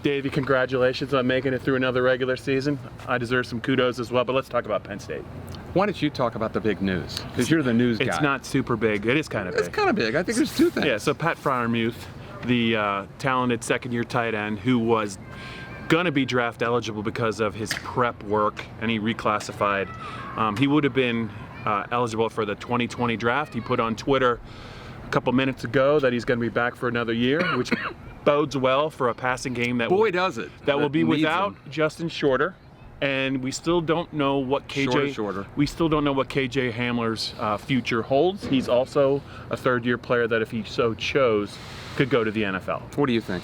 Davey, congratulations on making it through another regular season. I deserve some kudos as well, but let's talk about Penn State. Why don't you talk about the big news? Because you're the news guy. It's not super big. It is kind of big. It's kind of big. I think there's two things. Yeah, so Pat Freiermuth, the talented second-year tight end who was going to be draft eligible because of his prep work, and he reclassified. He would have been eligible for the 2020 draft. He put on Twitter a couple minutes ago that he's going to be back for another year, which bodes well for a passing game that will be without Justin Shorter. And we still don't know what KJ We still don't know what KJ Hamler's future holds. He's also a third-year player that, if he so chose, could go to the NFL. What do you think?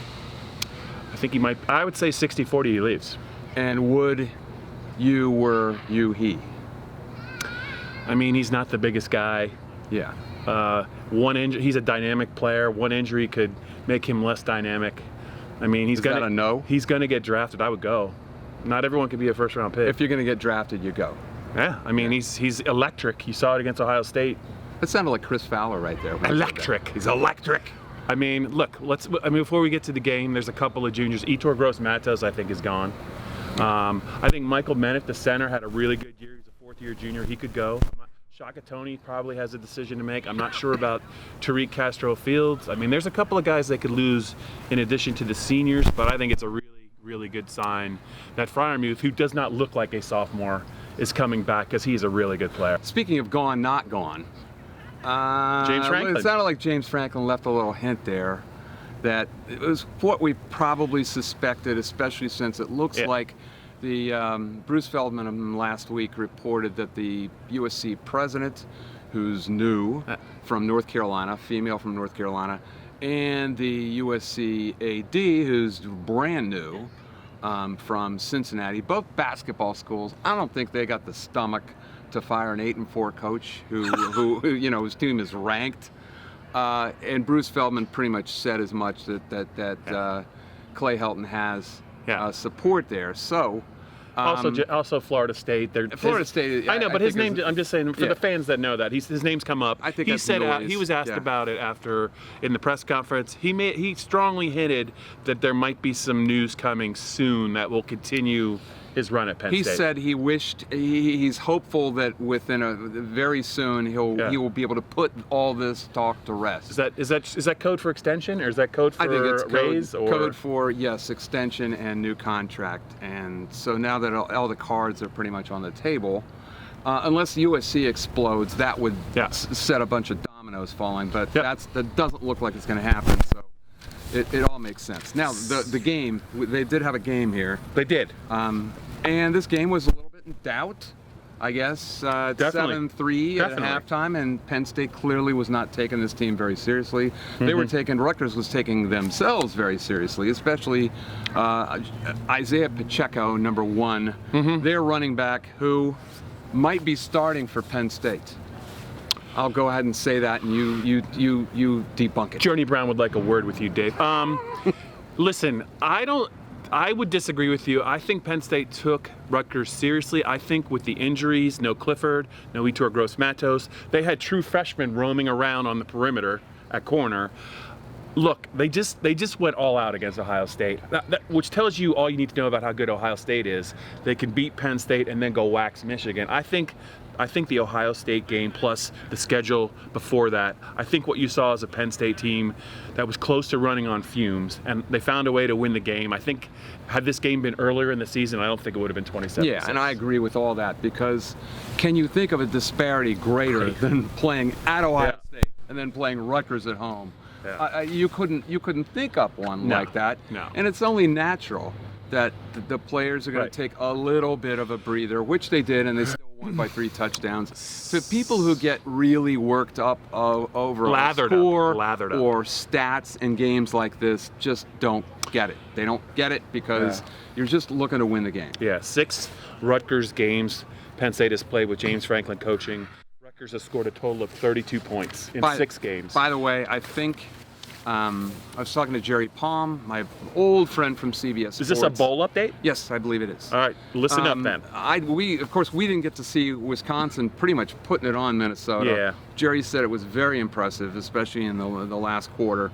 I think he might. I would say 60-40 he leaves. And would you, were you, he? I mean, he's not the biggest guy. Yeah. He's a dynamic player. One injury could make him less dynamic. I mean, he's gonna get drafted. I would go. Not everyone can be a first-round pick. If you're going to get drafted, you go. Yeah, I mean, he's electric. You saw it against Ohio State. That sounded like Chris Fowler right there. Electric. He's electric. I mean, look, before we get to the game, there's a couple of juniors. Etor Gross-Matos, I think, is gone. I think Michael Mennett, the center, had a really good year. He's a fourth-year junior. He could go. Shaka Toney probably has a decision to make. I'm not sure about Tariq Castro-Fields. I mean, there's a couple of guys they could lose in addition to the seniors, but I think it's a really good sign that Freiermuth, who does not look like a sophomore, is coming back because he's a really good player. Speaking of gone, not gone, James Franklin. It sounded like James Franklin left a little hint there that it was what we probably suspected, especially since it looks like the Bruce Feldman last week reported that the USC president, who's new from North Carolina, female from North Carolina, and the USC AD, who's brand new from Cincinnati, both basketball schools. I don't think they got the stomach to fire an 8-4 coach who you know, whose team is ranked. And Bruce Feldman pretty much said as much that Clay Helton has support there. So. Also Florida State. Florida State. I know, but his name. I'm just saying for the fans that know that his name's come up. I think he said he was asked about it after in the press conference. He strongly hinted that there might be some news coming soon that will continue his run at Penn State. He said he wished, he's hopeful that within very soon he will be able to put all this talk to rest. Is that code for extension, or is that code for raise? I think it's code for, yes, extension and new contract. And so now that all the cards are pretty much on the table, unless USC explodes, that would set a bunch of dominoes falling. But that doesn't look like it's going to happen. So. It all makes sense. Now, the game, they did have a game here. They did. And this game was a little bit in doubt, I guess. 7-3 at halftime, and Penn State clearly was not taking this team very seriously. They were Rutgers was taking themselves very seriously, especially Isaiah Pacheco, number 1, their running back, who might be starting for Penn State. I'll go ahead and say that, and you debunk it. Journey Brown would like a word with you, Dave. Listen, I would disagree with you. I think Penn State took Rutgers seriously. I think with the injuries, no Clifford, no Etor Gross-Matos, they had true freshmen roaming around on the perimeter at corner. Look, they just went all out against Ohio State, which tells you all you need to know about how good Ohio State is. They can beat Penn State and then go wax Michigan. I think the Ohio State game plus the schedule before that, I think what you saw is a Penn State team that was close to running on fumes, and they found a way to win the game. I think had this game been earlier in the season, I don't think it would have been 27-6. Yeah, and I agree with all that, because can you think of a disparity greater than playing at Ohio State and then playing Rutgers at home? Yeah. You couldn't think up one like that. No. And it's only natural that the players are going to take a little bit of a breather, which they did, and they still won by 3 touchdowns. So people who get really worked up over a score or stats in games like this just don't get it. They don't get it because you're just looking to win the game. Yeah, 6 Rutgers games Penn State has played with James Franklin coaching. Rutgers has scored a total of 32 points in 6 games. By the way, I think I was talking to Jerry Palm, my old friend from CBS Sports. Is this a bowl update? Yes, I believe it is. All right, listen up then. Of course, we didn't get to see Wisconsin pretty much putting it on Minnesota. Yeah. Jerry said it was very impressive, especially in the last quarter.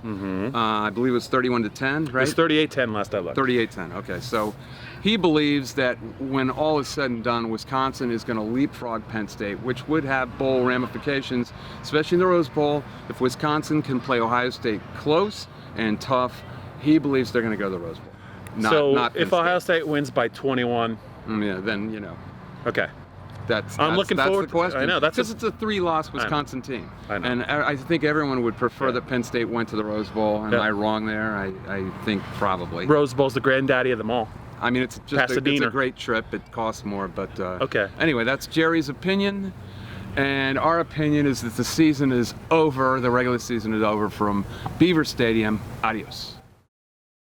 I believe it was 31-10, right? It was 38-10 last I looked. 38-10. Okay, so he believes that when all is said and done, Wisconsin is going to leapfrog Penn State, which would have bowl ramifications, especially in the Rose Bowl. If Wisconsin can play Ohio State close and tough, he believes they're going to go to the Rose Bowl. Not if Ohio State wins by 21, yeah, then you know. Okay. I'm looking that's forward. The question. I know because it's a 3-loss Wisconsin team. I know. And I think everyone would prefer that Penn State went to the Rose Bowl. Am I wrong there? I think probably. Rose Bowl's the granddaddy of them all. I mean, it's just it's a great trip. It costs more, but okay. Anyway, that's Jerry's opinion, and our opinion is that the season is over. The regular season is over from Beaver Stadium. Adios.